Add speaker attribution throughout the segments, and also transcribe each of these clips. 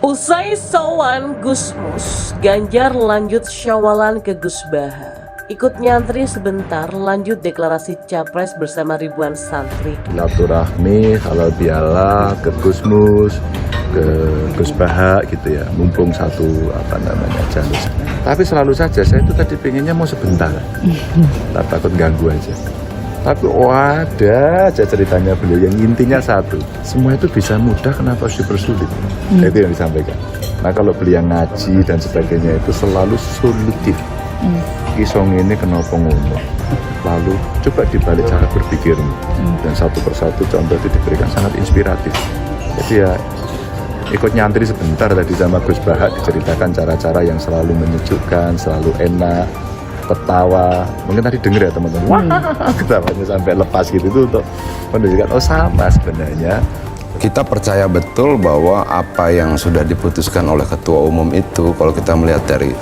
Speaker 1: Usai sowan Gusmus, Ganjar lanjut syawalan ke Gus Baha. Ikut nyantri sebentar, lanjut deklarasi capres bersama ribuan santri.
Speaker 2: Silaturahmi halal bihalal ke Gusmus, ke Gus Baha gitu ya, mumpung satu jalur. Tapi selalu saja saya itu tadi pengennya mau sebentar, tak takut ganggu aja. Tapi ada aja ceritanya beliau yang intinya satu, semua itu bisa mudah, kenapa harus dipersulit? Itu yang disampaikan. Nah kalau beliau ngaji dan sebagainya itu selalu solutif. Kisong ini kenapa ngomong? Lalu coba dibalik cara berpikirmu. Dan satu persatu contoh itu diberikan sangat inspiratif. Jadi ya ikut nyantri sebentar tadi sama Gus Baha, diceritakan cara-cara yang selalu menyejukkan, selalu enak, ketawa. Mungkin tadi denger ya teman-teman, ketawanya sampai lepas gitu, itu untuk menunjukkan oh sama sebenarnya.
Speaker 3: Kita percaya betul bahwa apa yang sudah diputuskan oleh ketua umum itu, kalau kita melihat dari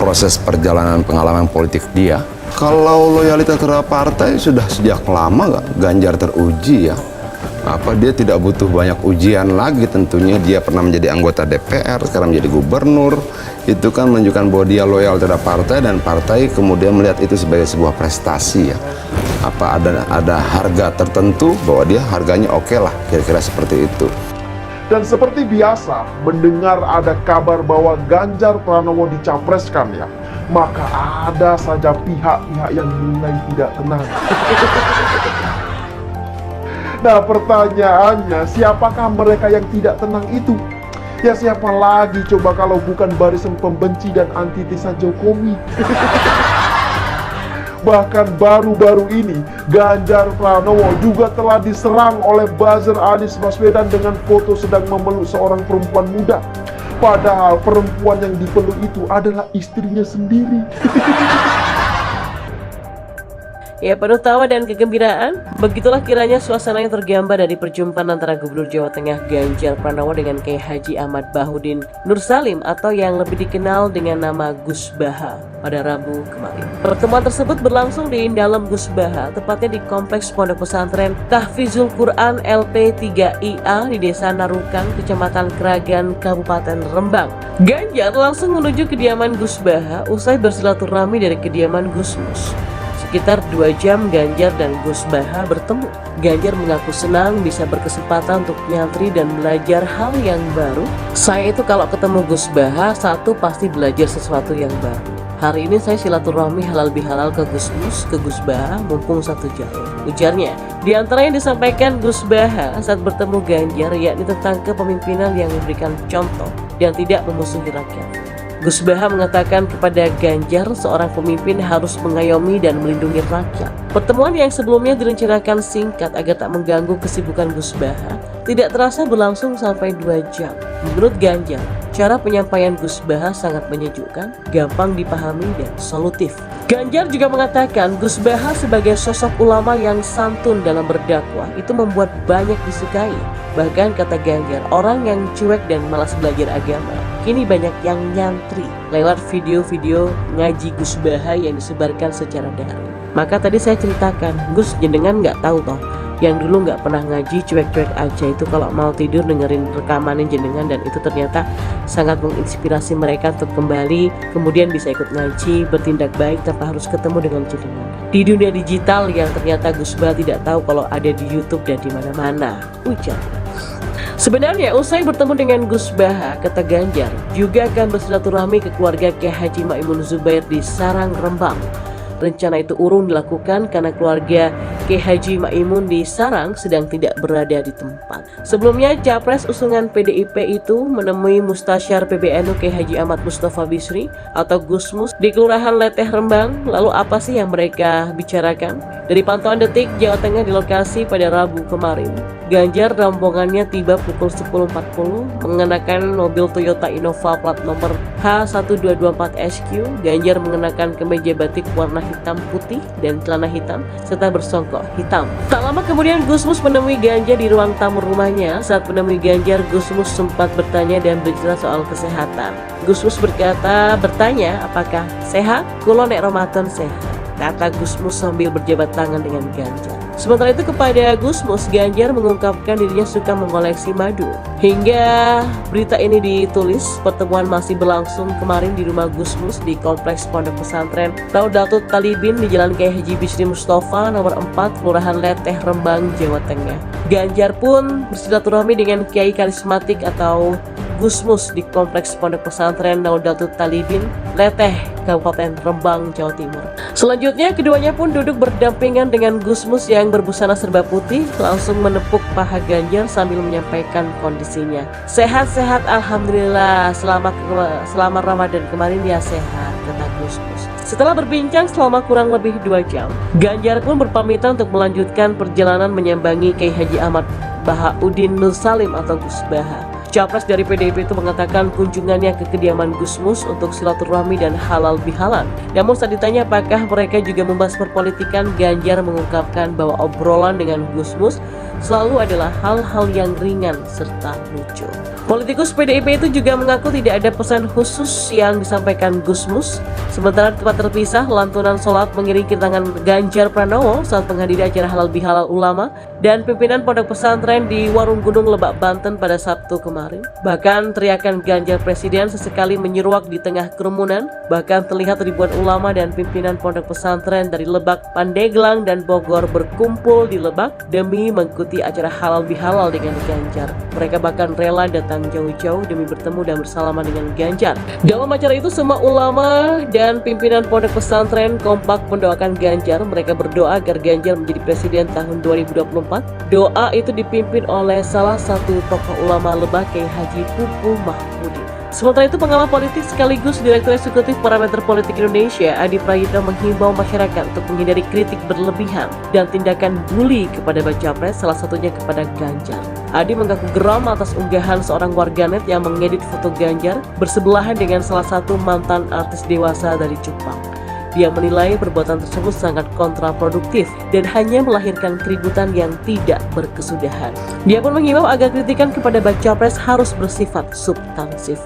Speaker 3: proses perjalanan pengalaman politik dia, kalau loyalitas terhadap partai sudah sejak lama Ganjar teruji ya. Dia tidak butuh banyak ujian lagi, tentunya dia pernah menjadi anggota DPR, sekarang menjadi gubernur. Itu kan menunjukkan bahwa dia loyal terhadap partai, dan partai kemudian melihat itu sebagai sebuah prestasi ya. Ada harga tertentu bahwa dia harganya oke lah, kira-kira seperti itu.
Speaker 4: Dan seperti biasa, mendengar ada kabar bahwa Ganjar Pranowo dicapreskan ya, maka ada saja pihak-pihak yang mulai tidak tenang. Nah pertanyaannya, siapakah mereka yang tidak tenang itu? Ya siapa lagi coba kalau bukan barisan pembenci dan antitesa Jokowi. Bahkan baru-baru ini Ganjar Pranowo juga telah diserang oleh buzzer Anies Baswedan dengan foto sedang memeluk seorang perempuan muda. Padahal perempuan yang dipeluk itu adalah istrinya sendiri.
Speaker 1: Ya, penuh tawa dan kegembiraan. Begitulah kiranya suasana yang tergambar dari perjumpaan antara Gubernur Jawa Tengah Ganjar Pranowo dengan Kiai Haji Ahmad Bahudin Nursalim atau yang lebih dikenal dengan nama Gus Baha pada Rabu kemarin. Pertemuan tersebut berlangsung di dalam Gus Baha, tepatnya di Kompleks Pondok Pesantren Tahfizul Quran LP3IA di Desa Narukang, Kecamatan Kragan, Kabupaten Rembang. Ganjar langsung menuju kediaman Gus Baha usai bersilaturahmi dari kediaman Gusmus. Sekitar 2 jam Ganjar dan Gus Baha bertemu. Ganjar mengaku senang bisa berkesempatan untuk nyantri dan belajar hal yang baru. Saya itu kalau ketemu Gus Baha, satu pasti belajar sesuatu yang baru. Hari ini saya silaturahmi halal bihalal ke Gusmus, ke Gus Baha, mumpung satu jalur. Ujarnya, di antara yang disampaikan Gus Baha saat bertemu Ganjar yakni tentang kepemimpinan yang memberikan contoh dan tidak memusuhi rakyat. Gus Baha mengatakan kepada Ganjar, seorang pemimpin harus mengayomi dan melindungi rakyat. Pertemuan yang sebelumnya direncanakan singkat agar tak mengganggu kesibukan Gus Baha, tidak terasa berlangsung sampai 2 jam. Menurut Ganjar, cara penyampaian Gus Baha sangat menyejukkan, gampang dipahami dan solutif. Ganjar juga mengatakan Gus Baha sebagai sosok ulama yang santun dalam berdakwah itu membuat banyak disukai. Bahkan kata Ganjar, orang yang cuek dan malas belajar agama kini banyak yang nyantri lewat video-video ngaji Gus Baha yang disebarkan secara daring. Maka tadi saya ceritakan, Gus jenengan nggak tahu toh, yang dulu nggak pernah ngaji cuek-cuek aja itu kalau mau tidur dengerin rekaman jenengan, dan itu ternyata sangat menginspirasi mereka untuk kembali kemudian bisa ikut ngaji, bertindak baik tanpa harus ketemu dengan jenengan. Di dunia digital yang ternyata Gus Baha tidak tahu kalau ada di YouTube dan di mana-mana, ujar. Sebenarnya usai bertemu dengan Gus Baha, kata Ganjar, juga akan bersilaturahmi ke keluarga Kiai Haji Maimun Zubair di Sarang, Rembang. Rencana itu urung dilakukan karena keluarga Kiai Haji Maimun di Sarang sedang tidak berada di tempat. Sebelumnya, capres usungan PDIP itu menemui Mustasyar PBNU Kiai Haji Ahmad Mustafa Bisri atau Gusmus di Kelurahan Leteh, Rembang. Lalu apa sih yang mereka bicarakan? Dari pantauan Detik Jawa Tengah di lokasi pada Rabu kemarin, Ganjar rombongannya tiba pukul 10.40 mengenakan mobil Toyota Innova plat nomor H1224SQ. Ganjar mengenakan kemeja batik warna hitam putih dan celana hitam serta bersongkok hitam. Tak lama kemudian Gusmus menemui Ganjar di ruang tamu rumahnya. Saat menemui Ganjar, Gusmus sempat bertanya dan berbicara soal kesehatan. Gusmus bertanya apakah sehat? Kulo nek Ramadan sehat, kata Gusmus sambil berjabat tangan dengan Ganjar. Sementara itu kepada Gusmus, Ganjar mengungkapkan dirinya suka mengoleksi madu. Hingga berita ini ditulis, pertemuan masih berlangsung kemarin di rumah Gusmus di Kompleks Pondok Pesantren Naudatul Talibin di Jalan Kiai Haji Bisri Mustafa nomor 4, Kelurahan Leteh, Rembang, Jawa Tengah. Ganjar pun bersilaturahmi dengan Kiai karismatik atau Gusmus di Kompleks Pondok Pesantren Naudatul Talibin, Leteh, Kabupaten Rembang, Jawa Timur. Selanjutnya, keduanya pun duduk berdampingan dengan Gusmus yang berbusana serba putih, langsung menepuk paha Ganjar sambil menyampaikan kondisinya. Sehat-sehat, alhamdulillah. Selama Ramadan kemarin dia sehat, kata Gusmus. Setelah berbincang selama kurang lebih 2 jam, Ganjar pun berpamitan untuk melanjutkan perjalanan menyambangi Kiai Haji Ahmad Bahauddin Nursalim atau Gus Baha. Capres dari PDIP itu mengatakan kunjungannya ke kediaman Gusmus untuk silaturahmi dan halal bihalal. Namun saat ditanya apakah mereka juga membahas perpolitikan, Ganjar mengungkapkan bahwa obrolan dengan Gusmus selalu adalah hal-hal yang ringan serta lucu. Politikus PDIP itu juga mengaku tidak ada pesan khusus yang disampaikan Gusmus. Sementara di tempat terpisah, lantunan sholat mengiringi tangan Ganjar Pranowo saat menghadiri acara halal bihalal ulama dan pimpinan pondok pesantren di Warung Gunung Lebak, Banten pada Sabtu kemarin. Bahkan teriakan Ganjar Presiden sesekali menyeruak di tengah kerumunan. Bahkan terlihat ribuan ulama dan pimpinan pondok pesantren dari Lebak, Pandeglang, dan Bogor berkumpul di Lebak demi mengikuti acara halal bihalal dengan Ganjar. Mereka bahkan rela datang jauh-jauh demi bertemu dan bersalaman dengan Ganjar. Dalam acara itu semua ulama dan pimpinan pondok pesantren kompak mendoakan Ganjar. Mereka berdoa agar Ganjar menjadi presiden tahun 2024. Doa itu dipimpin oleh salah satu tokoh ulama Lebak, Kiai Haji Pupu Mahmudin. Sementara itu, pengamat politik sekaligus Direktur Eksekutif Parameter Politik Indonesia, Adi Prayitno, menghimbau masyarakat untuk menghindari kritik berlebihan dan tindakan bully kepada baca pres, salah satunya kepada Ganjar. Adi mengaku geram atas unggahan seorang warganet yang mengedit foto Ganjar bersebelahan dengan salah satu mantan artis dewasa dari Jepang. Dia menilai perbuatan tersebut sangat kontraproduktif dan hanya melahirkan keributan yang tidak berkesudahan. Dia pun menghimbau agar kritikan kepada baca pres harus bersifat substansif.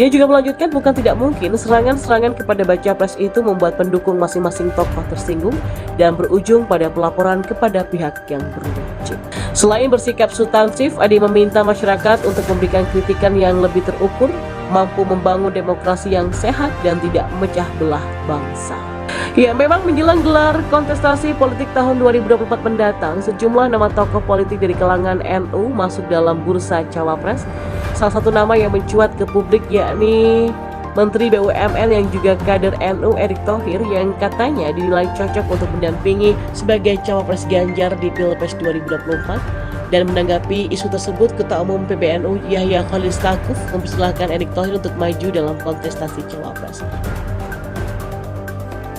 Speaker 1: Dia juga melanjutkan bukan tidak mungkin serangan-serangan kepada baca pres itu membuat pendukung masing-masing tokoh tersinggung dan berujung pada pelaporan kepada pihak yang berwajib. Selain bersikap substansif, Adi meminta masyarakat untuk memberikan kritikan yang lebih terukur, mampu membangun demokrasi yang sehat dan tidak memecah belah bangsa. Ya, memang menjelang gelar kontestasi politik tahun 2024 mendatang, sejumlah nama tokoh politik dari kalangan NU masuk dalam bursa cawapres. Salah satu nama yang mencuat ke publik yakni Menteri BUMN yang juga kader NU, Erick Thohir, yang katanya dinilai cocok untuk mendampingi sebagai cawapres Ganjar di Pilpres 2024. Dan menanggapi isu tersebut, Ketua Umum PBNU Yahya Khalil Stakuf mempersilahkan Erick Thohir untuk maju dalam kontestasi cawapres.